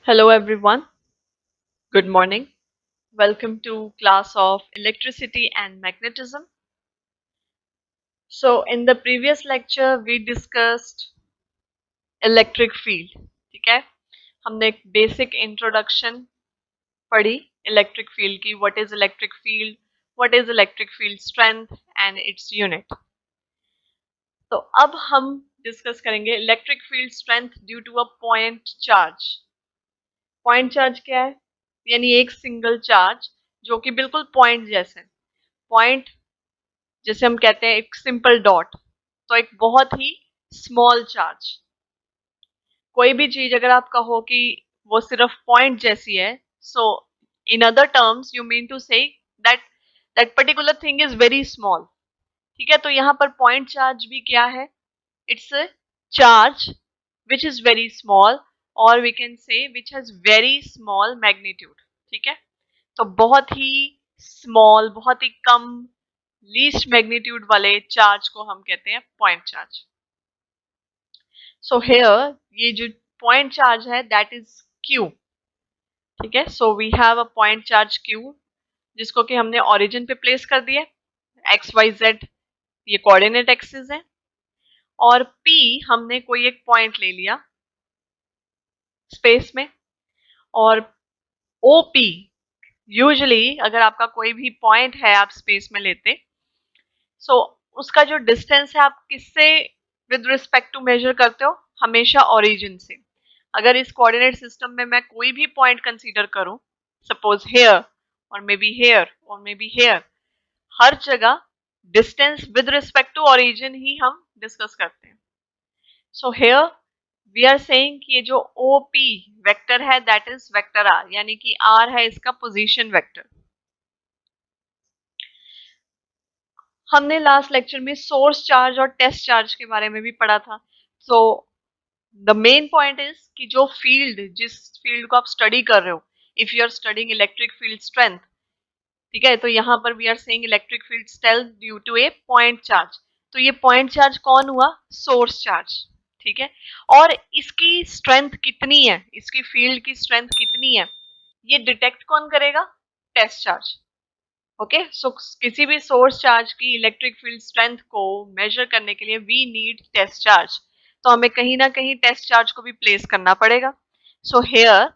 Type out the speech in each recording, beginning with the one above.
Hello everyone, good morning. Welcome to class of electricity and magnetism. So in the previous lecture we discussed electric field. ठीक है, हमने एक basic introduction पढ़ी electric field की. What is electric field? What is electric field strength and its unit? तो अब हम discuss करेंगे electric field strength due to a point charge. Point charge क्या है? यानी एक सिंगल चार्ज जो कि बिल्कुल पॉइंट जैसे. पॉइंट जैसे हम कहते हैं एक सिंपल डॉट, तो एक बहुत ही स्मॉल चार्ज. कोई भी चीज अगर आप कहो कि वो सिर्फ पॉइंट जैसी है, so in other terms you mean to say that that particular thing is very small. ठीक है, तो यहाँ पर पॉइंट चार्ज भी क्या है? It's a charge which is very small, और we can say which has very small magnitude. ठीक है, तो बहुत ही स्मॉल, बहुत ही कम, लीस्ट मैग्नीट्यूड वाले चार्ज को हम कहते हैं पॉइंट चार्ज. सो हेयर ये जो पॉइंट चार्ज है दैट इज क्यू. ठीक है, so we have a point charge Q जिसको कि हमने ओरिजिन पे प्लेस कर दिया. एक्स वाई जेड ये कोऑर्डिनेट एक्सिस है, और पी हमने कोई एक पॉइंट ले लिया स्पेस में, और ओ पी यूजुअली अगर आपका कोई भी पॉइंट है आप स्पेस में लेते, सो उसका जो डिस्टेंस है आप किससे विद रिस्पेक्ट टू मेजर करते हो? हमेशा ओरिजिन से. अगर इस कोऑर्डिनेट सिस्टम में मैं कोई भी पॉइंट कंसीडर करूं, सपोज हेयर और मे बी हेयर और मे बी हेयर, हर जगह distance with respect to origin ही हम डिस्कस करते हैं. So here we are saying कि ये जो ओ पी वेक्टर है दैट इज वेक्टर आर, यानी कि आर है इसका पोजीशन वेक्टर. हमने लास्ट लेक्चर में सोर्स चार्ज और टेस्ट चार्ज के बारे में भी पढ़ा था. So the main point is कि जो फील्ड, जिस फील्ड को आप स्टडी कर रहे हो, if you are studying electric field strength, ठीक है, तो यहाँ पर we are saying electric field strength due to a point charge. तो ये पॉइंट चार्ज कौन हुआ? Source charge. ठीक है, और इसकी स्ट्रेंथ कितनी है, इसकी फील्ड की स्ट्रेंथ कितनी है, ये डिटेक्ट कौन करेगा? Test charge. ओके, सो किसी भी सोर्स चार्ज की इलेक्ट्रिक फील्ड स्ट्रेंथ को मेजर करने के लिए वी नीड टेस्ट चार्ज. तो हमें कहीं ना कहीं टेस्ट चार्ज को भी प्लेस करना पड़ेगा. So here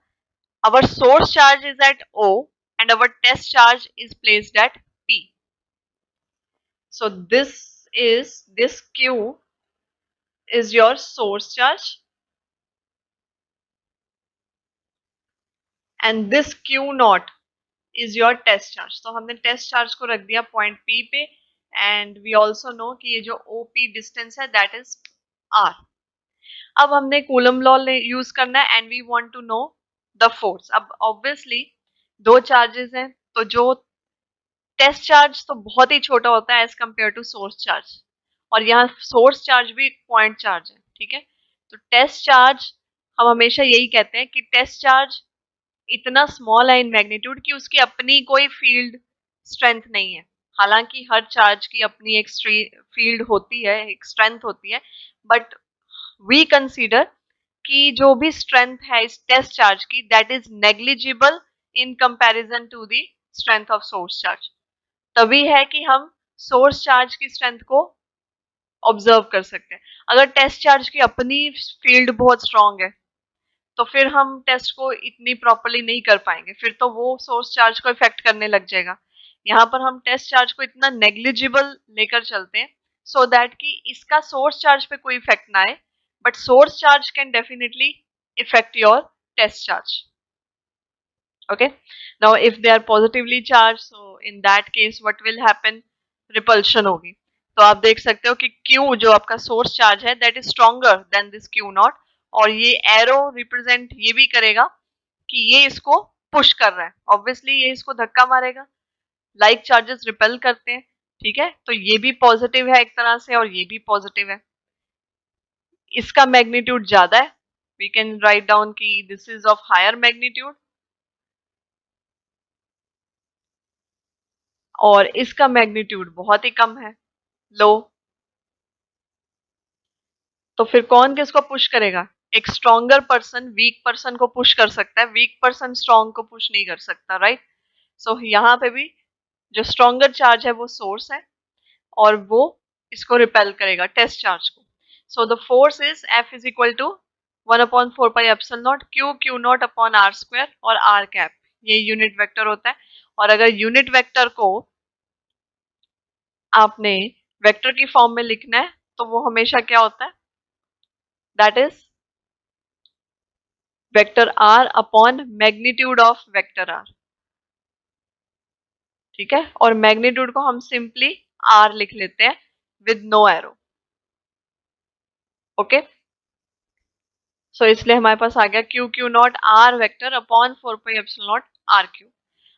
our source charge is at O and our test charge is placed at P. So this Q is your source charge and this Q naught is your test charge. तो हमने test charge को रख दिया point P पे, and we also know कि ये जो OP distance है that is R. अब हमने कूलम लॉ यूज करना है and we want to know the force. अब obviously दो चार्जेस हैं, तो जो टेस्ट चार्ज तो बहुत ही छोटा होता है as compare to source charge, और यहाँ सोर्स चार्ज भी पॉइंट चार्ज है. ठीक है, तो टेस्ट चार्ज हम हमेशा यही कहते हैं कि टेस्ट चार्ज इतना स्मॉल है इन मैग्नीट्यूड कि उसकी अपनी कोई फील्ड स्ट्रेंथ नहीं है. हालांकि हर चार्ज की अपनी एक फील्ड होती है, एक स्ट्रेंथ होती है, बट वी कंसीडर कि जो भी स्ट्रेंथ है इस टेस्ट चार्ज की that is negligible in comparison to the strength of source charge. तभी है कि हम सोर्स चार्ज की स्ट्रेंथ को ऑब्जर्व कर सकते हैं. अगर टेस्ट चार्ज की अपनी फील्ड बहुत स्ट्रांग है तो फिर हम टेस्ट को इतनी प्रॉपरली नहीं कर पाएंगे, फिर तो वो सोर्स चार्ज को इफेक्ट करने लग जाएगा. यहाँ पर हम टेस्ट चार्ज को इतना नेग्लिजिबल लेकर चलते हैं सो दैट कि इसका सोर्स चार्ज पे कोई इफेक्ट ना आए, but source charge can definitely effect your test charge. Okay, now if they are positively charged, so in that case what will happen? Repulsion होगी. तो आप देख सकते हो कि Q जो आपका सोर्स चार्ज है that is stronger than this Q naught, और ये एरो रिप्रेजेंट ये भी करेगा कि ये इसको पुश कर रहा है. ऑब्वियसली ये इसको धक्का मारेगा, लाइक चार्जेस रिपेल करते हैं. ठीक है, तो ये भी पॉजिटिव है एक तरह से और ये भी पॉजिटिव है. इसका मैग्नीट्यूड ज्यादा है, वी कैन राइट डाउन कि this is of higher magnitude, और इसका मैग्नीट्यूड बहुत ही कम है, लो. तो फिर कौन किसको पुश करेगा? एक स्ट्रॉन्गर पर्सन वीक पर्सन को पुश कर सकता है, वीक पर्सन स्ट्रॉन्ग को पुश नहीं कर सकता, राइट। सो यहाँ पे भी जो स्ट्रॉन्गर चार्ज है वो सोर्स है और वो इसको रिपेल करेगा टेस्ट चार्ज को। So the force is F is equal to 1/4πε0 Q naught upon r² और r कैप, ये यूनिट वेक्टर होता है। और अगर यूनिट वेक्टर को आपने वेक्टर की फॉर्म में लिखना है तो वो हमेशा क्या होता है, that is vector r upon magnitude of vector r, ठीक है। और मैग्नीट्यूड को हम सिंपली r लिख लेते हैं with no arrow, okay. So इसलिए हमारे पास आ गया Q naught r vector upon 4πε0 r³।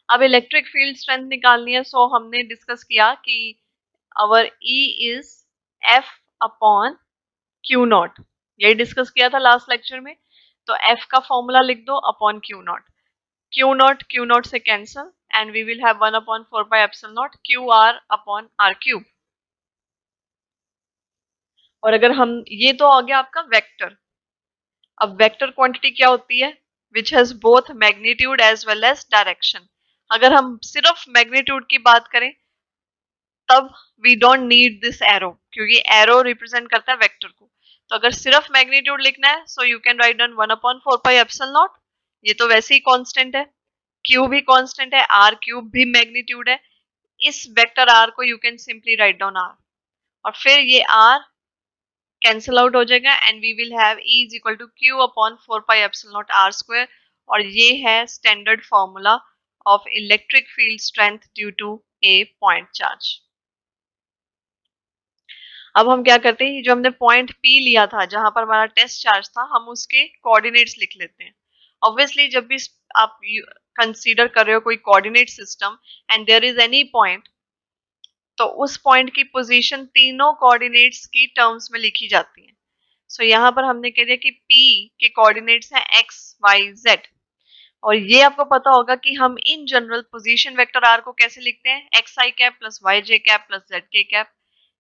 अब इलेक्ट्रिक फील्ड स्ट्रेंथ निकालनी है, सो हमने डिस्कस किया कि अवर E is F upon Q not, यही डिस्कस किया था लास्ट लेक्चर में। तो F का फॉर्मूला लिख दो अपॉन Q नॉट से cancel and we will have 1/4πε0 QR upon r³। और अगर हम, ये तो आ गया आपका वेक्टर। अब वेक्टर क्वांटिटी क्या होती है, which has both magnitude as well as direction. अगर हम सिर्फ मैग्नीट्यूड की बात करें तब we don't need this arrow, क्योंकि एरो रिप्रेजेंट करता है वेक्टर को। तो अगर सिर्फ मैग्नीट्यूड लिखना है so you can write down 1/4πε0, ये तो वैसे ही कांस्टेंट है, Q भी कांस्टेंट है, r³ भी मैग्नीट्यूड है। इस वेक्टर r को you can simply write down r, और फिर ये r कैंसिल आउट हो जाएगा and we will have E is equal to Q upon 4πε0 r²। और ये है standard formula of electric field strength due to a point charge. अब हम क्या करते हैं, जो हमने पॉइंट P लिया था जहां पर हमारा टेस्ट चार्ज था, हम उसके कोऑर्डिनेट्स लिख लेते हैं। ऑब्वियसली जब भी आप कंसीडर कर रहे हो कोई coordinate system and there is any point, तो उस पॉइंट की पोजीशन तीनों कोऑर्डिनेट्स की टर्म्स में लिखी जाती है। सो यहाँ पर हमने कह दिया कि P के कोऑर्डिनेट्स हैं x, y, z। और ये आपको पता होगा कि हम in general position vector r को कैसे लिखते हैं, xi cap plus yj cap plus zk cap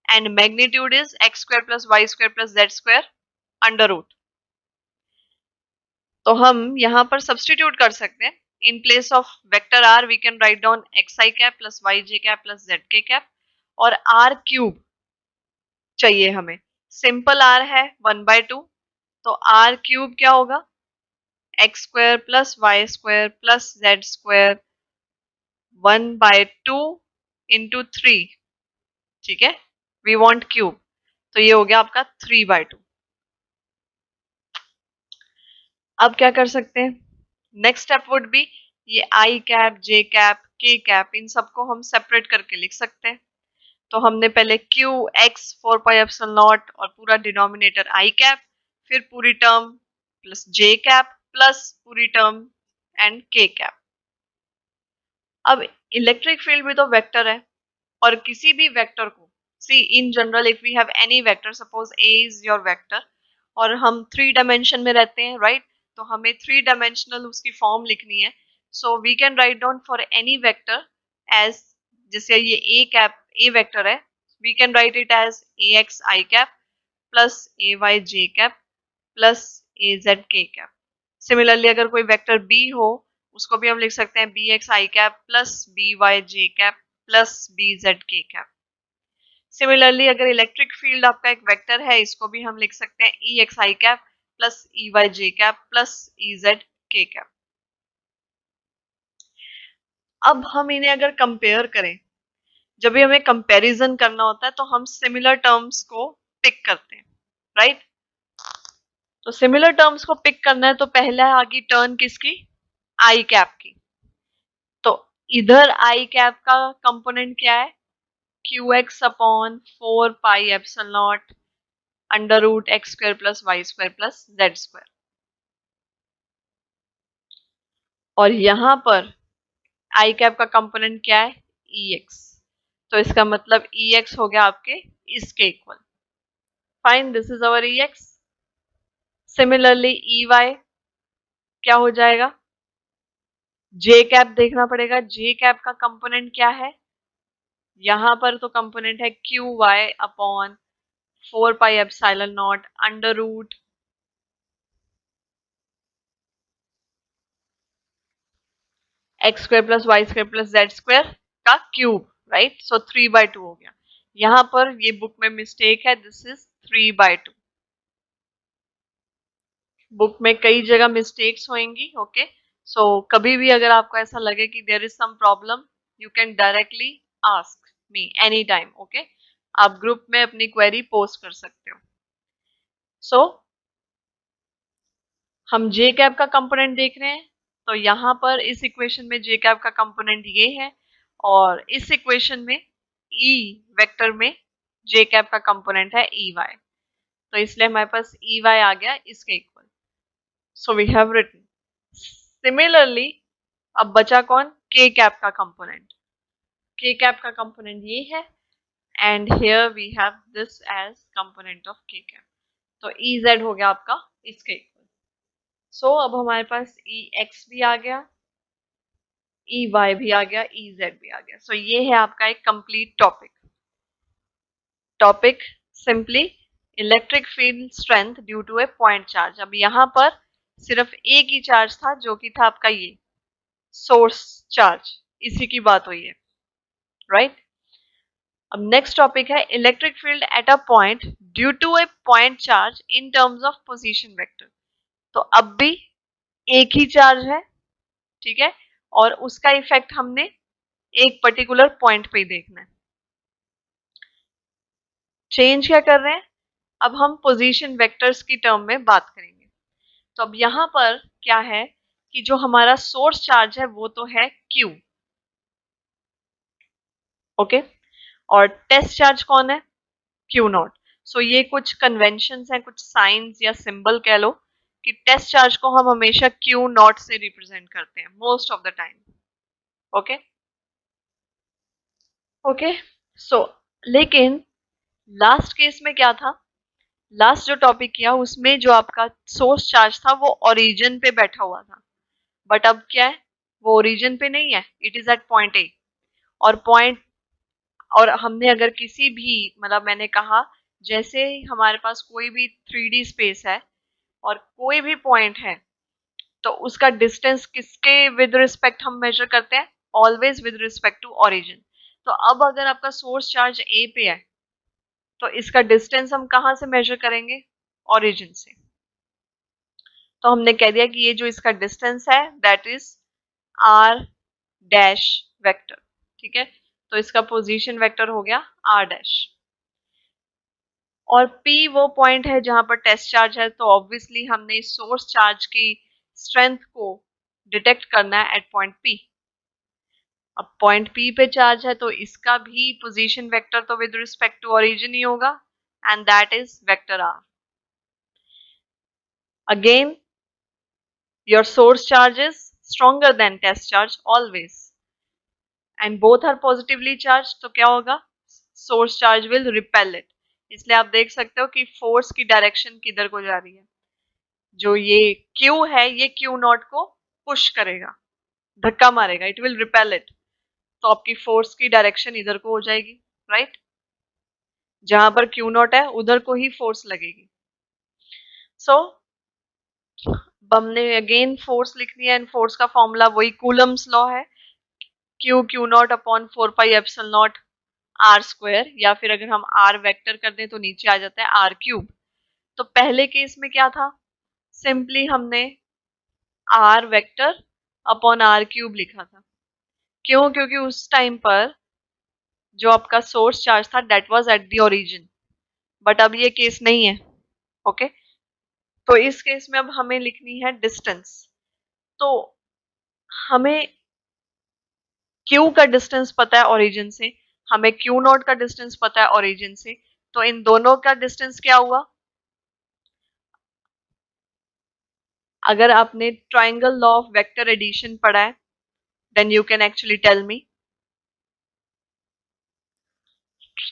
and magnitude is x² plus y² plus z² under root. तो हम यहाँ पर सब्सटीट्यूट कर सकते हैं। In place of vector r we can write down xi cap plus yj cap plus zk cap, और r³ चाहिए हमें, सिंपल r है 1/2, तो r³ क्या होगा, x² plus y² plus z² 1/2 into 3, ठीक है। वी वांट क्यूब, तो ये हो गया आपका 3/2। अब क्या कर सकते हैं, नेक्स्ट स्टेप वुड बी ये आई कैप, जे कैप, के कैप, इन सबको हम सेपरेट करके लिख सकते हैं। तो हमने पहले क्यू एक्स 4πε0 और पूरा डिनोमिनेटर आई कैप, फिर पूरी term plus J cap plus पूरी टर्म एंड के कैप। अब इलेक्ट्रिक फील्ड भी तो वेक्टर है, और किसी भी वेक्टर को, see in general if we have any vector, suppose A is your vector, और हम 3 डायमेंशन में रहते हैं, राइट। तो हमें 3 डायमेंशनल उसकी फॉर्म लिखनी है। So we can write down for any vector as, जैसे ये ए कैप, ए वेक्टर है, we can write it as A X I cap plus A Y J cap plus A Z K cap. Similarly अगर कोई vector B हो, उसको भी हम लिख सकते हैं B x I cap plus B Y J cap plus B Z K cap. Similarly अगर इलेक्ट्रिक फील्ड आपका एक वेक्टर है, इसको भी हम लिख सकते हैं ई x I cap plus E Y J cap plus E Z K cap. अब हम इन्हें अगर कंपेयर करें, जब भी हमें कंपैरिजन करना होता है तो हम सिमिलर टर्म्स को पिक करते हैं, राइट। तो सिमिलर टर्म्स को पिक करना है तो पहले आगे टर्न किसकी, आई कैप की। तो इधर आई कैप का कंपोनेंट क्या है, Q X upon 4πε0 under root x² plus y² plus z²। और यहां पर आई कैप का कंपोनेंट क्या है, ई एक्स। तो इसका मतलब ई एक्स हो गया आपके इसके equal. Fine, this is our E X. Similarly E Y क्या हो जाएगा, जे कैप देखना पड़ेगा, जे कैप का कंपोनेंट क्या है, यहां पर तो कंपोनेंट है Q Y upon 4πε0 under root X square plus Y square plus Z square का क्यूब, राइट। सो 3/2 हो गया। यहां पर ये बुक में मिस्टेक है, दिस इज 3/2। बुक में कई जगह मिस्टेक्स होंगी, ओके। सो कभी भी अगर आपको ऐसा लगे कि there is some problem, you can directly ask me any time, okay. आप ग्रुप में अपनी क्वेरी पोस्ट कर सकते हो। सो हम जे कैप का कंपोनेंट देख रहे हैं, तो यहाँ पर इस इक्वेशन में जे कैप का कंपोनेंट ये है, और इस इक्वेशन में ई वेक्टर में जे कैप का कंपोनेंट है ई वाई। तो इसलिए हमारे पास ई वाई आ गया इसके equal. So we have written similarly. अब बचा कौन? के कैप का कंपोनेंट। के कैप का कंपोनेंट ये है, and here we have this as component of K cap. तो ई जेड हो गया आपका इसके इक्वल। सो अब हमारे पास ई एक्स भी आ गया, ई वाई भी आ गया, ई जेड भी आ गया। सो ये है आपका एक complete topic simply electric field strength due to a point charge. अब यहाँ पर सिर्फ एक ही चार्ज था, जो कि था आपका ये सोर्स चार्ज, इसी की बात हुई है, राइट। अब नेक्स्ट टॉपिक है electric field at a point due to a point charge in terms of position vector. तो अब भी एक ही चार्ज है, ठीक है, और उसका इफेक्ट हमने एक पर्टिकुलर पॉइंट पे ही देखना है। चेंज क्या कर रहे हैं? अब हम पोजीशन वेक्टर्स की टर्म में बात करेंगे। तो अब यहां पर क्या है कि जो हमारा सोर्स चार्ज है वो तो है Q, ओके, और टेस्ट चार्ज कौन है? Q0। सो ये कुछ कन्वेंशंस हैं, कुछ साइंस या सिंबल कह लो, कि टेस्ट चार्ज को हम हमेशा Q0 से रिप्रेजेंट करते हैं most of the time, okay. Okay, so लेकिन लास्ट केस में क्या था? लास्ट जो टॉपिक किया उसमें जो आपका सोर्स चार्ज था वो ओरिजिन पे बैठा हुआ था, बट अब क्या है, वो ओरिजिन पे नहीं है, it is at point A. और पॉइंट, और हमने अगर किसी भी, मतलब मैंने कहा जैसे हमारे पास कोई भी 3D स्पेस है और कोई भी पॉइंट है, तो उसका डिस्टेंस किसके विद रिस्पेक्ट हम मेजर करते हैं? Always with respect to origin. तो अब अगर आपका सोर्स चार्ज ए पे है, तो इसका डिस्टेंस हम कहाँ से मेजर करेंगे? ओरिजिन से। तो हमने कह दिया कि ये जो इसका डिस्टेंस है that is R dash vector, ठीक है। तो इसका पोजीशन वेक्टर हो गया आर डैश, और P वो पॉइंट है जहां पर टेस्ट चार्ज है, तो ऑब्वियसली हमने सोर्स चार्ज की स्ट्रेंथ को डिटेक्ट करना है एट पॉइंट P। अब पॉइंट P पे चार्ज है, तो इसका भी पोजीशन वेक्टर तो विद रिस्पेक्ट टू ओरिजिन ही होगा, and that is vector R. Again your source charge is stronger than test charge always, and both are positively charged, तो क्या होगा? source charge will repel it। इसलिए आप देख सकते हो कि फोर्स की डायरेक्शन किधर को जा रही है। जो ये Q है ये Q0 को पुश करेगा, धक्का मारेगा, इट विल रिपेल इट। तो आपकी फोर्स की डायरेक्शन इधर को हो जाएगी, राइट। जहां पर Q0 है उधर को ही फोर्स लगेगी। सो हमने अगेन फोर्स लिखनी है, एंड फोर्स का फॉर्मूला वही कूलम्स लॉ है, Q0 upon 4 pi epsilon naught R square, या फिर अगर हम आर वेक्टर कर दें तो नीचे आ जाता है आर क्यूब। तो पहले केस में क्या था? सिंपली हमने R vector upon R cube लिखा था। क्यों? क्योंकि उस टाइम पर जो आपका सोर्स चार्ज था that was at the origin, but अब ये केस नहीं है, ओके। तो इस केस में अब हमें लिखनी है डिस्टेंस। तो हमें Q का डिस्टेंस पता है ओरिजिन से, हमें Q0 का डिस्टेंस पता है ओरिजिन से, तो इन दोनों का डिस्टेंस क्या हुआ? अगर आपने triangle law of vector addition पढ़ा है, then you can actually tell me.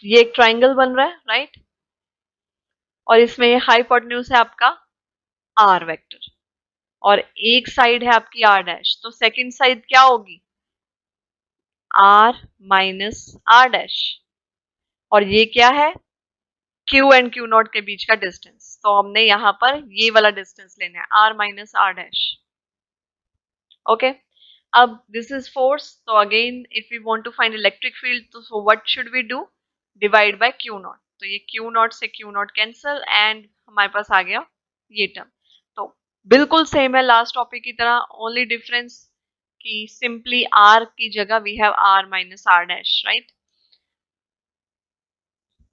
ये एक ट्राइंगल बन रहा है, राइट, और इसमें ये हाइपोटेन्यूज है आपका आर वेक्टर, और एक साइड है आपकी आर डैश, तो सेकंड साइड क्या होगी? आर माइनस आर डैश, और ये क्या है? Q एंड Q0 के बीच का डिस्टेंस। तो हमने यहां पर ये वाला डिस्टेंस लेना है, R minus R dash, okay. अब दिस इज फोर्स, तो again if we want to find electric field, तो so what should we do, divide by Q naught. तो ये क्यू नॉट से क्यू नॉट कैंसल एंड हमारे पास आ गया ये टर्म। तो बिल्कुल सेम है लास्ट टॉपिक की तरह, ओनली डिफरेंस कि सिंपली आर की जगह we have R minus R dash, right.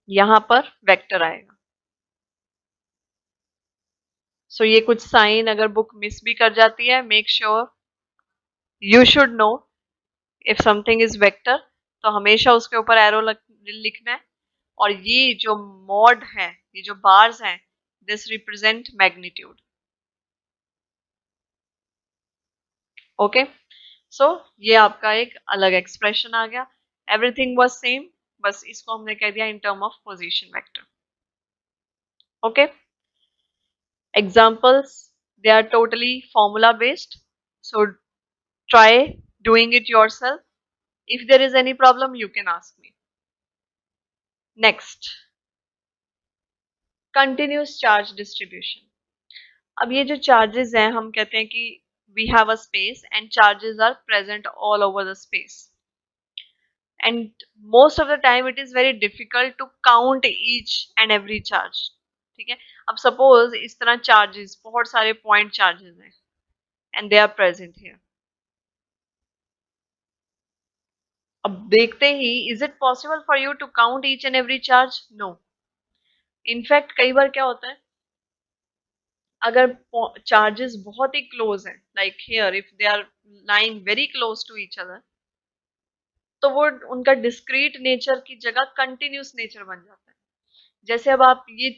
यहां पर वेक्टर आएगा। सो ये कुछ साइन अगर बुक मिस भी कर जाती है, make sure you should know if something is vector, तो हमेशा उसके ऊपर एरो लिखना है। और ये जो मॉड है, ये जो बार्स हैं, दिस रिप्रेजेंट मैग्नीट्यूड। ओके, सो ये आपका एक अलग एक्सप्रेशन आ गया। एवरीथिंग वाज सेम, बस इसको हमने कह दिया in term of position vector. Okay, examples, they are totally formula based, so try doing it yourself. If there is any problem, you can ask me. Next, continuous charge distribution. अब ये जो charges हैं, हम कहते हैं कि we have a space and charges are present all over the space. And most of the time it is very difficult to count each and every charge. ठीक है, अब suppose इस तरह charges, बहुत सारे point charges हैं and they are present here. अब देखते ही, is it possible for you to count each and every charge? No. In fact कई बार क्या होता है, अगर चार्जेस बहुत ही क्लोज हैं, like here if they are lying very close to each other, तो वो उनका डिस्क्रीट नेचर की जगह कंटिन्यूस नेचर बन जाता है। जैसे अब आप ये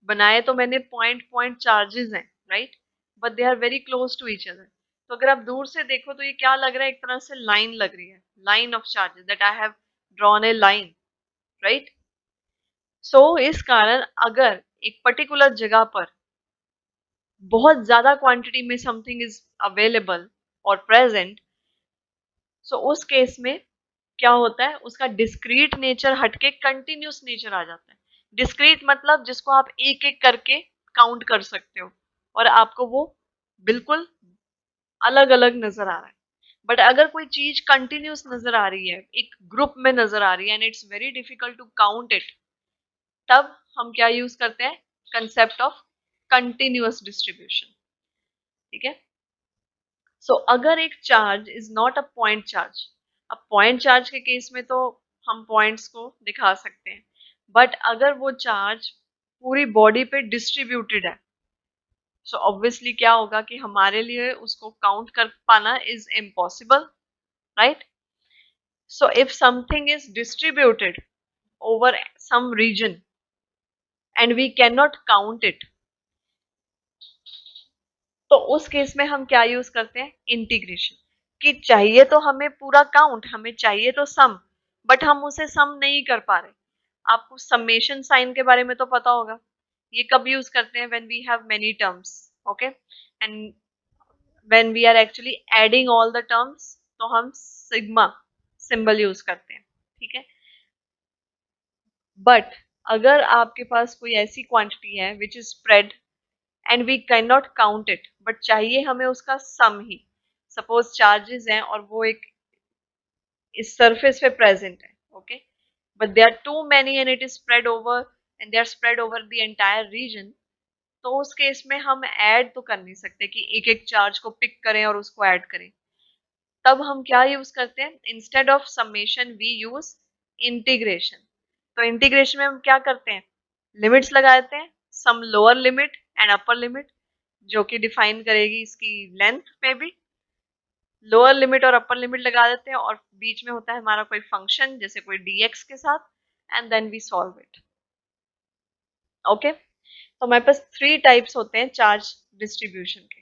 बनाए तो मैंने पॉइंट पॉइंट चार्जेस हैं, right, but they are very close to each other. तो अगर आप दूर से देखो तो ये क्या लग रहा है, एक तरह से लाइन लग रही है, line of charges, that I have drawn a line, right. So इस कारण अगर एक पर्टिकुलर जगह पर बहुत ज्यादा क्वांटिटी में समथिंग इज अवेलेबल और प्रेजेंट, सो उस केस में क्या होता है, उसका डिस्क्रीट नेचर हटके कंटिन्यूस नेचर आ जाता है। डिस्क्रीट मतलब जिसको आप एक एक करके काउंट कर सकते हो और आपको वो बिल्कुल अलग अलग नजर आ रहा है। बट अगर कोई चीज कंटिन्यूस नजर आ रही है, एक ग्रुप में नजर आ रही है and it's very difficult to count it, तब हम क्या यूज करते हैं, कंसेप्ट ऑफ कंटिन्यूअस डिस्ट्रीब्यूशन। ठीक है, सो अगर एक charge is not a point charge, अब पॉइंट चार्ज के केस में तो हम पॉइंट्स को दिखा सकते हैं, बट अगर वो चार्ज पूरी बॉडी पे डिस्ट्रीब्यूटेड है, सो ऑब्वियसली क्या होगा कि हमारे लिए उसको काउंट कर पाना is impossible, right. So if something is distributed over some region and we can not count it, तो उस केस में हम क्या यूज करते हैं, इंटीग्रेशन। कि चाहिए तो हमें पूरा काउंट, हमें चाहिए तो सम, बट हम उसे सम नहीं कर पा रहे। आपको समेशन साइन के बारे में तो पता होगा, ये कब यूज करते हैं, when we have many terms, okay, and when we are actually adding all the terms, तो हम सिग्मा सिंबल यूज करते हैं। ठीक है, बट अगर आपके पास कोई ऐसी क्वांटिटी है which is spread and we can not count it, but चाहिए हमें उसका सम ही, सपोज चार्जेस हैं और वो एक इस सरफेस पे प्रेजेंट है, okay, but they are too many and it is spread over and they are spread over the entire region, तो उस केस में हम ऐड तो कर नहीं सकते कि एक एक चार्ज को पिक करें और उसको ऐड करें। तब हम क्या यूज करते हैं, instead of summation we use integration. तो इंटीग्रेशन में हम क्या करते हैं, लिमिट्स लगाते हैं, some lower limit and upper limit, जो कि डिफाइन करेगी इसकी लेंथ में भी। लोअर लिमिट और अपर लिमिट लगा देते हैं और बीच में होता है हमारा कोई फंक्शन, जैसे कोई dx के साथ, and then we solve it. Okay, तो हमारे पास थ्री टाइप्स होते हैं चार्ज डिस्ट्रीब्यूशन के।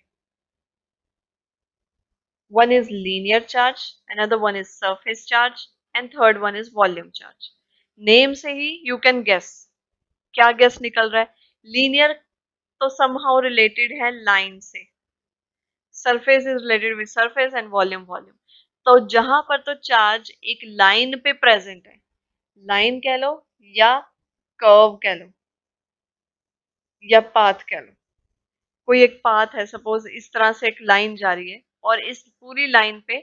one is linear charge, another one is surface charge, and third one is volume charge. Name से ही you can guess, क्या guess निकल रहा है, linear तो somehow related है line से, surface is related with surface and volume। तो जहां पर तो चार्ज एक लाइन पे प्रेजेंट है, लाइन कह लो या कर्व कह लो या पाथ कह लो, कोई एक पाथ है, सपोज इस तरह से एक लाइन जा रही है और इस पूरी लाइन पे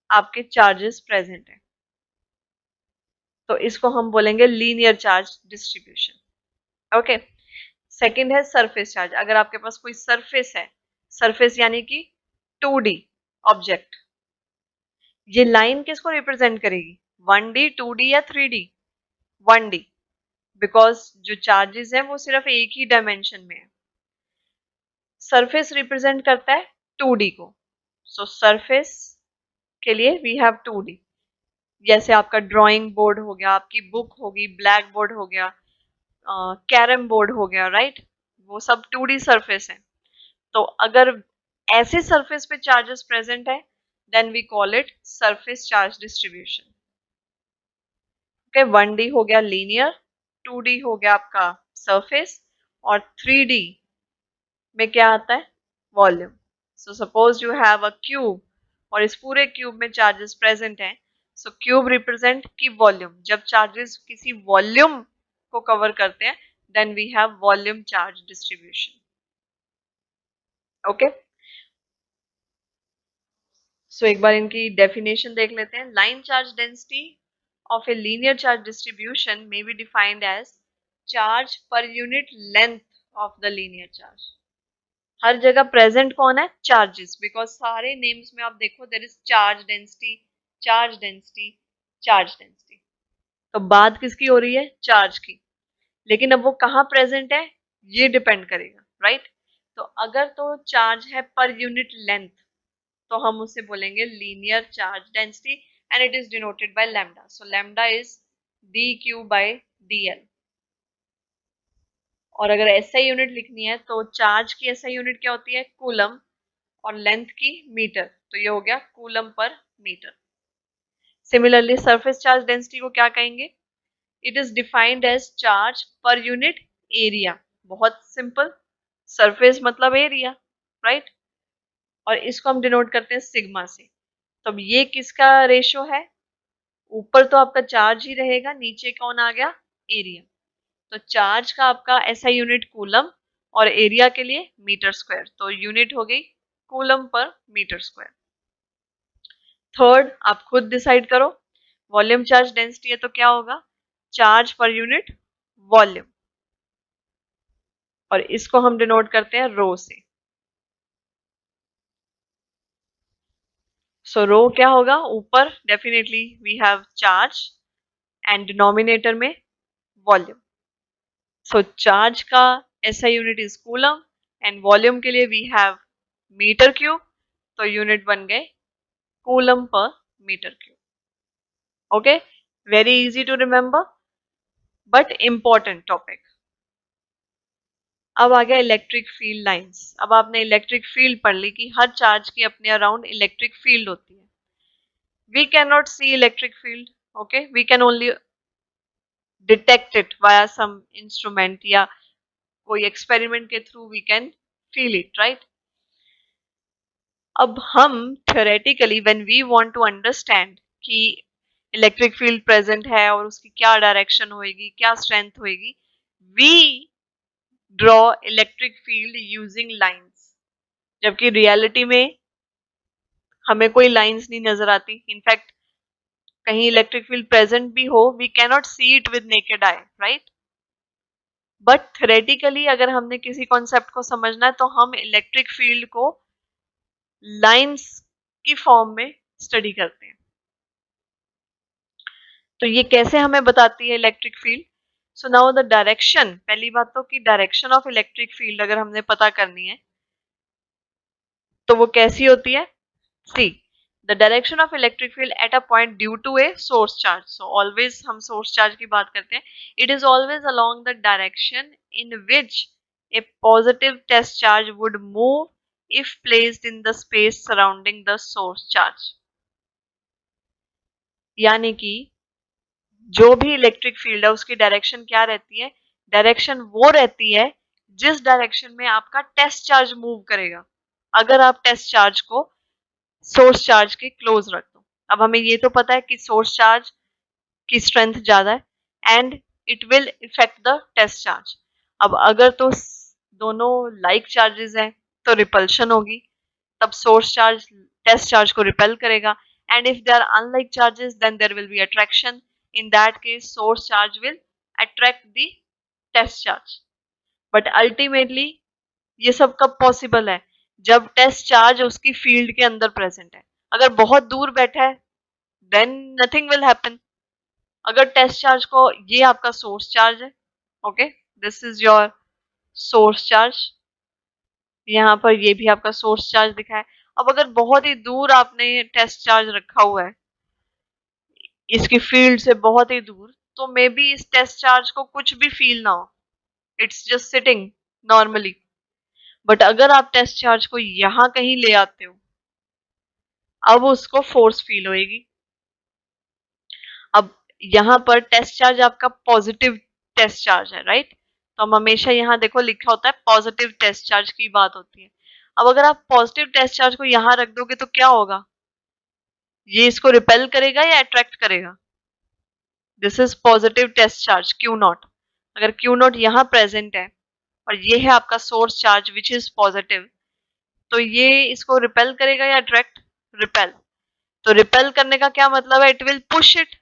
आपके चार्जेस प्रेजेंट है, तो इसको हम बोलेंगे linear charge distribution. Okay. Second है सरफेस चार्ज। अगर आपके पास कोई सरफेस है, सरफेस यानी कि 2D ऑब्जेक्ट, ये लाइन किसको रिप्रेजेंट करेगी? 1D, 2D या 3D? 1D, बिकॉज जो चार्जेस हैं वो सिर्फ एक ही डायमेंशन में है। सरफेस रिप्रेजेंट करता है 2D को, सो सरफेस के लिए वी हैव 2D। जैसे आपका ड्राइंग बोर्ड हो गया, आपकी बुक होगी, ब्लैक बोर्ड हो गया, कैरम बोर्ड हो गया, राइट? वो सब 2D सरफेस है। तो अगर ऐसे सरफेस पे चार्जेस प्रेजेंट है, then we call it surface charge distribution. Okay, 1D हो गया लीनियर, 2D हो गया आपका सरफेस, और 3D में क्या आता है? Volume. So suppose you have a cube, और इस पूरे क्यूब में चार्जेस प्रेजेंट हैं, सो क्यूब रिप्रेजेंट की वॉल्यूम। जब चार्जेस किसी वॉल्यूम को कवर करते हैं, then we have volume charge distribution. Okay, so एक बार इनकी डेफिनेशन देख लेते हैं। Line charge density of a linear charge distribution may be defined as charge per unit length of the linear charge. हर जगह प्रेजेंट कौन है? चार्जेस, बिकॉज सारे नेम्स में आप देखो there is charge density, charge density, charge density. तो बात किसकी हो रही है? चार्ज की। लेकिन अब वो कहाँ प्रेजेंट है, ये डिपेंड करेगा, राइट? तो अगर तो चार्ज है पर यूनिट लेंथ, तो हम उसे बोलेंगे linear charge density, and it is denoted by lambda. So lambda is dq by dl। और अगर एसआई यूनिट लिखनी है तो चार्ज की एसआई यूनिट क्या होती है? कूलम, और लेंथ की मीटर, तो ये हो गया coulomb per metre. Similarly surface charge density को क्या कहेंगे? It is defined as charge per unit area. बहुत सिंपल, सरफेस मतलब एरिया, राइट? और इसको हम डिनोट करते हैं सिग्मा से। तो अब ये किसका रेशो है? ऊपर तो आपका चार्ज ही रहेगा, नीचे कौन आ गया? एरिया। तो चार्ज का आपका एसआई यूनिट कूलम, और एरिया के लिए मीटर स्क्वायर, तो यूनिट हो गई coulomb per metre square. Third आप खुद डिसाइड करो, वॉल्यूम चार्ज डेंसिटी है तो क्या होगा? चार्ज पर यूनिट वॉल्यूम, और इसको हम डिनोट करते हैं रो से। सो रो क्या होगा? ऊपर definitely we have charge, and denominator में वॉल्यूम। सो चार्ज का SI unit is coulomb, and volume के लिए वी हैव मीटर क्यूब, तो यूनिट बन गए coulomb per metre cube. Okay, very easy to remember, but important topic. अब आ गया इलेक्ट्रिक फील्ड लाइंस। अब आपने इलेक्ट्रिक फील्ड पढ़ ली कि हर चार्ज की अपने अराउंड इलेक्ट्रिक फील्ड होती है। We can not see electric field, okay, we can only detect it via some instrument, या कोई एक्सपेरिमेंट के through we can feel it, right? अब हम theoretically when we want to understand कि electric field present है और उसकी क्या डायरेक्शन होएगी, क्या स्ट्रेंथ होएगी, we draw electric field using lines. जबकि रियलिटी में हमें कोई लाइंस नहीं नजर आती। इनफैक्ट कहीं इलेक्ट्रिक फील्ड प्रेजेंट भी हो, we cannot see it with naked eye, right? But theoretically अगर हमने किसी कॉन्सेप्ट को समझना है तो हम इलेक्ट्रिक फील्ड को लाइंस की फॉर्म में स्टडी करते हैं। तो ये कैसे हमें बताती है electric field? So now the direction, पहली बात तो कि डायरेक्शन ऑफ इलेक्ट्रिक फील्ड अगर हमने पता करनी है तो वो कैसी होती है? See, the direction of electric field at a point due to a source charge. So always हम सोर्स चार्ज की बात करते हैं, it is always along the direction in which a positive test charge would move if placed in the space surrounding the source charge। यानी कि जो भी electric field है उसकी डायरेक्शन क्या रहती है? डायरेक्शन वो रहती है जिस डायरेक्शन में आपका टेस्ट चार्ज मूव करेगा, अगर आप टेस्ट चार्ज को सोर्स चार्ज के क्लोज रख दो। अब हमें ये तो पता है कि सोर्स चार्ज की स्ट्रेंथ ज्यादा है and it will effect the test charge. अब अगर तो दोनों लाइक चार्जेस हैं तो रिपल्शन होगी, तब सोर्स चार्ज टेस्ट चार्ज को रिपेल करेगा, and if they are unlike charges then there will be attraction. In that case source charge will attract the test charge. But ultimately ये सब कब possible है? जब टेस्ट चार्ज उसकी field के अंदर प्रेजेंट है. अगर बहुत दूर बैठा है देन नथिंग विल हैपन. अगर टेस्ट चार्ज को, ये आपका सोर्स चार्ज है, okay, this is your source charge, यहाँ पर ये भी आपका सोर्स चार्ज दिखा है. अब अगर बहुत ही दूर आपने टेस्ट चार्ज रखा हुआ है इसकी फील्ड से बहुत ही दूर, तो मे बी इस टेस्ट चार्ज को कुछ भी फील ना हो, it's just sitting normally. But अगर आप टेस्ट चार्ज को यहां कहीं ले आते हो, अब उसको फोर्स फील होएगी. अब यहां पर टेस्ट चार्ज आपका पॉजिटिव टेस्ट चार्ज है, राइट? तो हम हमेशा यहाँ देखो लिखा होता है पॉजिटिव टेस्ट चार्ज की बात होती है. अब अगर आप पॉजिटिव टेस्ट चार्ज को यहां रख दोगे तो क्या होगा? ये इसको रिपेल करेगा या अट्रैक्ट करेगा? This is positive test charge Q naught. अगर क्यू नॉट यहाँ प्रेजेंट है और ये है आपका source charge which is positive, तो ये इसको रिपेल करेगा या अट्रैक्ट? रिपेल. तो रिपेल करने का क्या मतलब है? It will push it.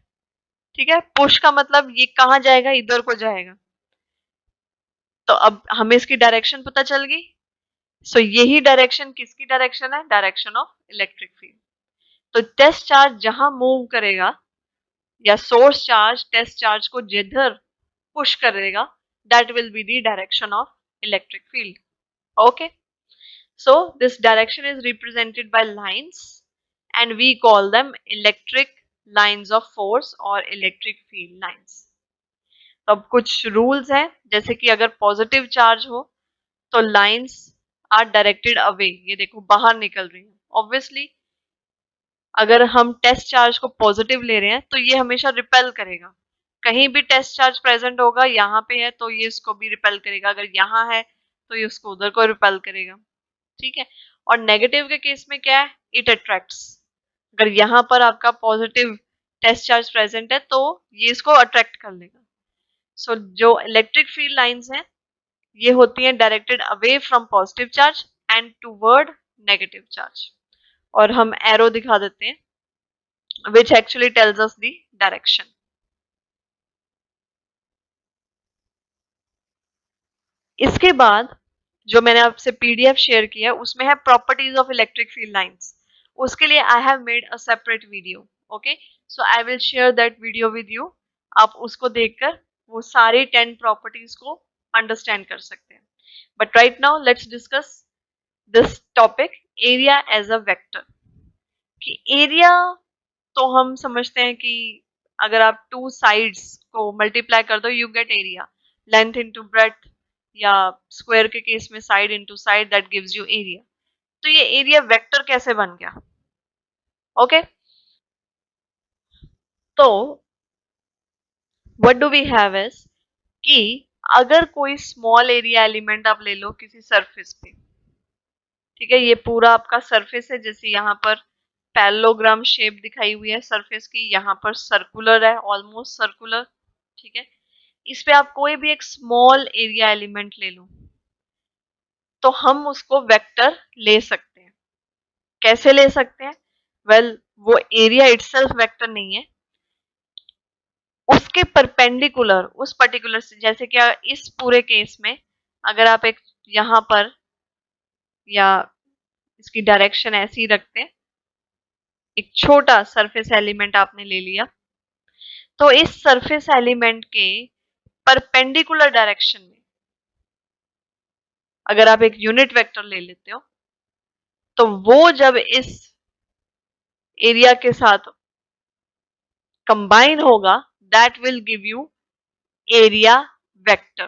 ठीक है, पुश का मतलब ये कहां जाएगा? इधर को जाएगा. तो अब हमें इसकी डायरेक्शन पता चल गई. सो यही डायरेक्शन किसकी डायरेक्शन है? Direction of electric field. तो टेस्ट चार्ज जहां मूव करेगा या सोर्स चार्ज टेस्ट चार्ज को जिधर पुश करेगा, that will be the direction of electric field. Okay, so this direction is represented by lines and we call them electric lines of force or electric field lines. अब कुछ rules हैं, जैसे कि अगर positive charge हो तो lines are directed away. ये देखो बाहर निकल रही है. ऑब्वियसली अगर हम टेस्ट चार्ज को पॉजिटिव ले रहे हैं तो ये हमेशा रिपेल करेगा. कहीं भी टेस्ट चार्ज प्रेजेंट होगा, यहाँ पे है तो ये इसको भी रिपेल करेगा, अगर यहाँ है तो ये उसको उधर को रिपेल करेगा. ठीक है. और नेगेटिव के केस में क्या है? It attracts. अगर यहाँ पर आपका पॉजिटिव टेस्ट चार्ज प्रेजेंट है तो ये इसको अट्रैक्ट कर लेगा. सो जो इलेक्ट्रिक फील्ड लाइंस हैं ये होती हैं directed away from positive charge and toward negative charge. और हम एरो दिखा देते हैं which actually tells us the direction. इसके बाद जो मैंने आपसे पीडीएफ शेयर किया उसमें है properties of electric field lines. उसके लिए I have made a separate video. Okay, so I will share that video with you. आप उसको देखकर वो सारी 10 प्रॉपर्टीज को अंडरस्टैंड कर सकते हैं. But right now let's discuss this topic, area as a vector. कि एरिया तो हम समझते हैं कि अगर आप टू साइड्स को मल्टीप्लाई कर दो you get area. Length into breadth या स्क्वायर के केस में side into side, that gives you area. तो ये एरिया वेक्टर कैसे बन गया? ओके, तो what do we have is कि अगर कोई स्मॉल एरिया एलिमेंट आप ले लो किसी सरफेस पे, ठीक है, ये पूरा आपका सरफेस है, जैसे यहाँ पर पैरेललोग्राम शेप दिखाई हुई है सरफेस की, यहाँ पर सर्कुलर है, ऑलमोस्ट सर्कुलर. ठीक है, इस पे आप कोई भी एक स्मॉल एरिया एलिमेंट ले लो तो हम उसको वेक्टर ले सकते हैं. कैसे ले सकते हैं? वेल, वो एरिया इटसेल्फ वेक्टर नहीं है, उसके परपेंडिकुलर उस पर्टिकुलर से, जैसे कि इस पूरे केस में अगर आप एक यहाँ पर या इसकी डायरेक्शन ऐसी रखते हैं, एक छोटा सरफेस एलिमेंट आपने ले लिया, तो इस सरफेस एलिमेंट के परपेंडिकुलर डायरेक्शन में अगर आप एक यूनिट वेक्टर ले लेते हो तो वो जब इस एरिया के साथ कंबाइन होगा that will give you area vector.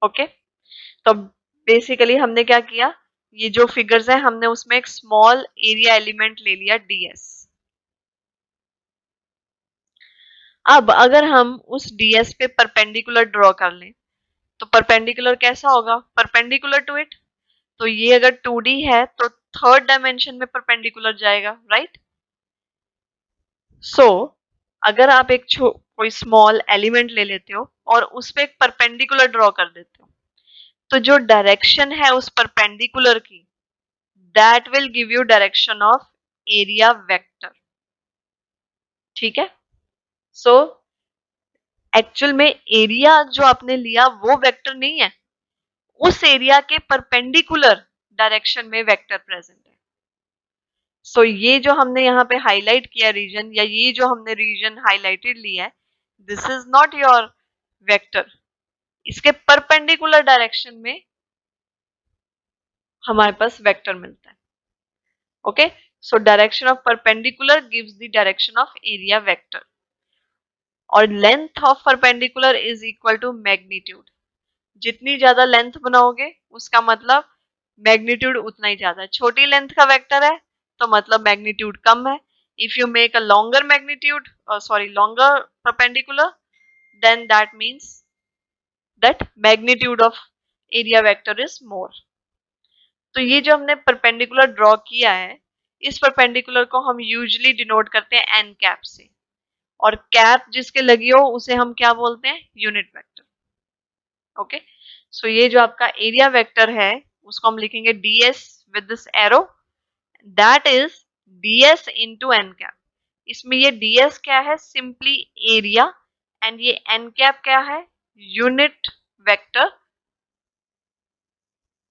Okay, तो बेसिकली हमने क्या किया, ये जो फिगर्स है हमने उसमें एक स्मॉल एरिया एलिमेंट ले लिया ds. अब अगर हम उस ds पे परपेंडिकुलर ड्रॉ कर लें तो परपेंडिकुलर कैसा होगा? Perpendicular to it. तो ये अगर 2D है तो थर्ड डायमेंशन में परपेंडिकुलर जाएगा, राइट? सो अगर आप एक कोई स्मॉल एलिमेंट ले लेते हो और उस पर एक परपेंडिकुलर ड्रॉ कर देते हो तो जो डायरेक्शन है उस परपेंडिकुलर की that will give you direction of area vector. ठीक है, सो एक्चुअल में एरिया जो आपने लिया वो वेक्टर नहीं है, उस एरिया के परपेंडिकुलर डायरेक्शन में वेक्टर प्रेजेंट है। सो ये जो हमने यहाँ पे हाईलाइट किया रीजन, या ये जो हमने रीजन हाईलाइटेड लिया है, this is not your vector. इसके परपेंडिकुलर डायरेक्शन में हमारे पास वेक्टर मिलता है। Okay, so direction of perpendicular gives the direction of area vector, और length of perpendicular is equal to magnitude. जितनी ज्यादा लेंथ बनाओगे उसका मतलब मैग्नीट्यूड उतना ही ज्यादा है। छोटी लेंथ का वेक्टर है तो मतलब मैग्नीट्यूड कम है। If you make a longer magnitude, sorry longer perpendicular, then that means that magnitude of area vector is more। तो ये जो हमने परपेंडिकुलर ड्रॉ किया है, इस परपेंडिकुलर को हम यूजुअली डिनोट करते हैं एन कैप से, और कैप जिसके लगी हो उसे हम क्या बोलते हैं, यूनिट वेक्टर। ओके, सो ये जो आपका एरिया वेक्टर है उसको हम लिखेंगे ds with this arrow, that is ds into N cap. इसमें ये ds क्या है, सिंपली एरिया, एंड ये एन कैप क्या है, unit vector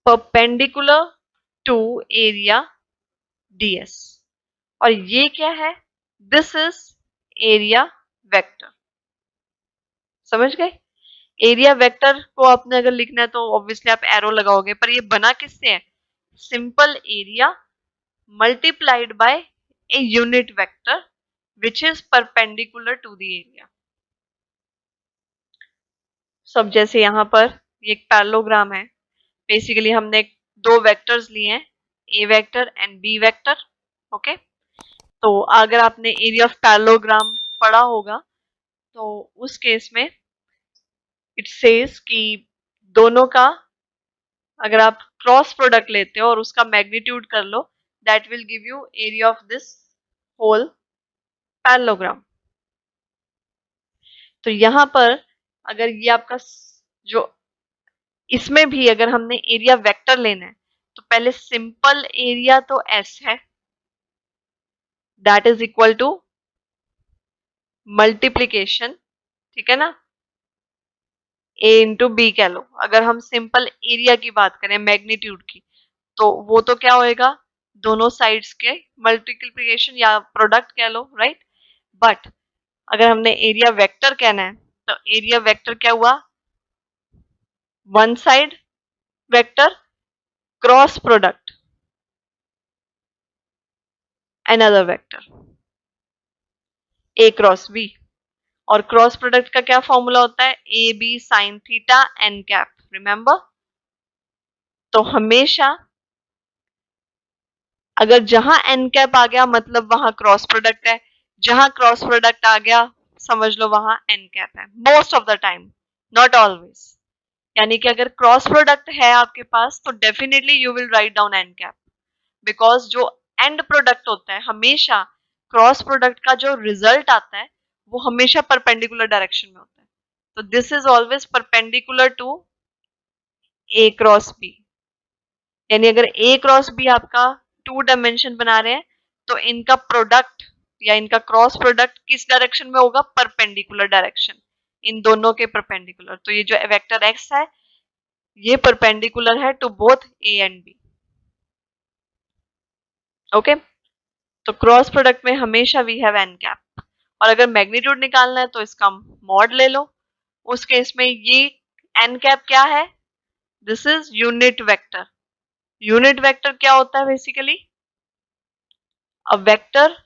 perpendicular to area ds। और ये क्या है, दिस इज एरिया वेक्टर। समझ गए? एरिया वेक्टर को आपने अगर लिखना है तो ऑब्वियसली आप एरो लगाओगे, पर ये बना किससे है, simple area multiplied by a unit vector which is perpendicular to the area. सब जैसे यहां पर ये एक पैरेललोग्राम है, बेसिकली हमने दो वेक्टर्स लिए हैं, A vector and B vector. Okay, तो अगर आपने एरिया ऑफ पैरेललोग्राम पढ़ा होगा तो उस केस में इट सेज कि दोनों का अगर आप क्रॉस प्रोडक्ट लेते हो और उसका मैग्नीट्यूड कर लो, that will give you area of this whole parallelogram. तो यहां पर अगर ये आपका जो, इसमें भी अगर हमने एरिया वेक्टर लेना है तो पहले सिंपल एरिया तो S है, that is equal to multiplication, ठीक है ना, A इंटू बी कह लो। अगर हम सिंपल एरिया की बात करें मैग्नीट्यूड की, तो वो तो क्या होएगा, दोनों साइड्स के मल्टीप्लीकेशन या प्रोडक्ट कह लो, राइट। बट अगर हमने एरिया वेक्टर कहना है तो एरिया वेक्टर क्या हुआ, one side vector cross product another vector A cross B. और क्रॉस प्रोडक्ट का क्या फॉर्मूला होता है, A B sine theta N cap, remember. तो हमेशा अगर जहां एन कैप आ गया मतलब वहां क्रॉस प्रोडक्ट है, जहां क्रॉस प्रोडक्ट आ गया समझ लो वहां एन कैप है, most of the time, not always. यानी कि अगर क्रॉस प्रोडक्ट है आपके पास तो definitely you will write down N cap, because जो एंड प्रोडक्ट होता है हमेशा, क्रॉस प्रोडक्ट का जो रिजल्ट आता है वो हमेशा परपेंडिकुलर डायरेक्शन में होता है। तो this is always perpendicular to A cross B. यानी अगर ए क्रॉस बी आपका टू डायमेंशन बना रहे हैं तो इनका प्रोडक्ट या इनका क्रॉस प्रोडक्ट किस डायरेक्शन में होगा, परपेंडिकुलर डायरेक्शन, इन दोनों के परपेंडिकुलर। तो ये जो वेक्टर एक्स है ये परपेंडिकुलर है to both A and B. Okay, तो क्रॉस प्रोडक्ट में हमेशा वी हैव एन कैप। और अगर मैग्नीट्यूड निकालना है तो इसका मॉड ले लो, उस केस में ये एन कैप क्या है, this is unit vector. Unit vector क्या होता है, basically a vector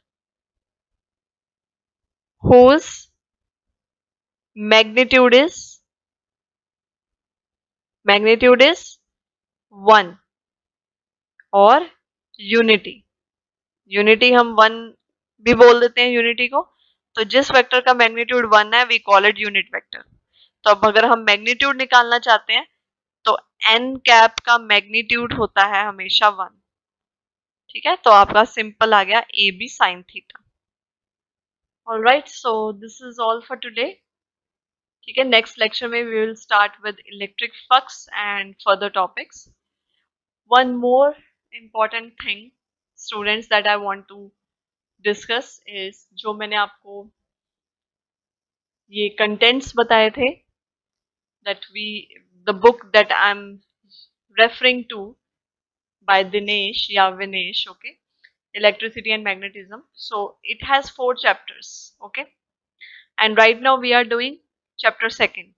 whose magnitude is 1 और यूनिटी, यूनिटी हम 1 भी बोल देते हैं यूनिटी को। तो जिस वेक्टर का मैग्नीट्यूड 1 है we call it unit vector. तो अब अगर हम मैग्नीट्यूड निकालना चाहते हैं तो एन कैप का मैग्नीट्यूड होता है हमेशा 1। ठीक है, तो आपका सिंपल आ गया A B sine theta. Alright, so this is all for today. ठीक है, नेक्स्ट लेक्चर में we will start with electric flux and further topics. One more important thing, students, that I want to discuss is जो मैंने आपको ये contents बताए थे, that the book that I'm referring to by Dinesh या Vinesh, okay, Electricity and Magnetism. So it has 4 chapters, okay, and right now we are doing chapter 2.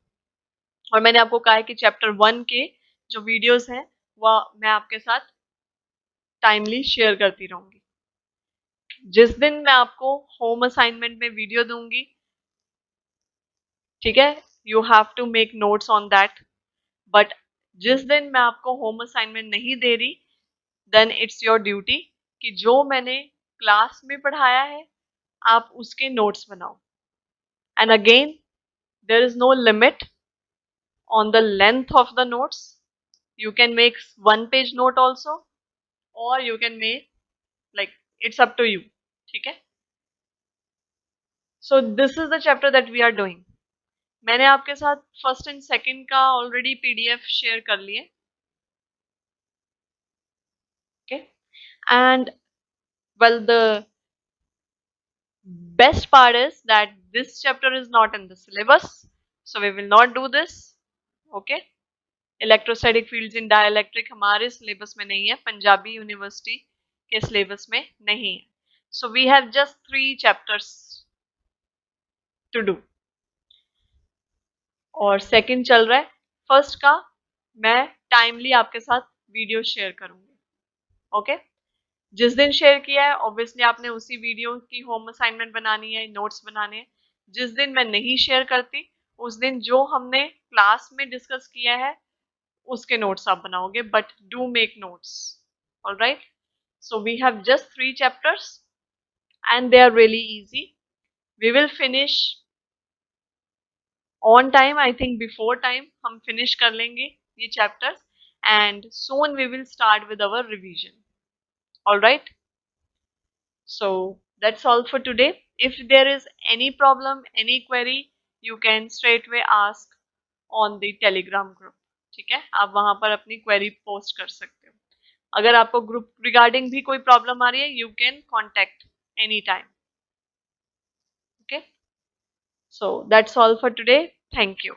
और मैंने आपको कहा है कि चैप्टर 1 के जो वीडियोस हैं वह मैं आपके साथ टाइमली शेयर करती रहूंगी। जिस दिन मैं आपको होम असाइनमेंट में वीडियो दूंगी, ठीक है, you have to make notes on that. But जिस दिन मैं आपको होम असाइनमेंट नहीं दे रही, देन इट्स योर ड्यूटी कि जो मैंने क्लास में पढ़ाया है आप उसके नोट्स बनाओ। And again, there is no limit on the length of the notes. You can make 1 page note also, or you can make, like, it's up to you, ठीक है। So this is the chapter that we are doing. मैंने आपके साथ first and second का already PDF share कर लिए, okay, and well, the best part is that this chapter is not in the syllabus, so we will not do this, okay। Electrostatic fields in dielectric हमारे syllabus में नहीं है, Punjabi university के syllabus में नहीं है। So we have just 3 chapters to do, और second चल रहा है। फर्स्ट का मैं टाइमली आपके साथ वीडियो शेयर करूंगी, ओके। जिस दिन शेयर किया है ऑब्वियसली आपने उसी वीडियो की होम असाइनमेंट बनानी है, नोट्स बनाने हैं। जिस दिन मैं नहीं शेयर करती, उस दिन जो हमने क्लास में डिस्कस किया है उसके नोट्स आप बनाओगे, but do make notes, alright. So we have just 3 chapters and they are really easy. We will finish on time, I think before time हम finish कर लेंगे ये chapters, and soon we will start with our revision. Alright? So that's all for today. If there is any problem, any query, you can straightway ask on the Telegram group. ठीक है, आप वहां पर अपनी query post कर सकते हो। अगर आपको ग्रुप रिगार्डिंग भी कोई प्रॉब्लम आ रही है, you can contact any time, okay. So that's all for today. Thank you.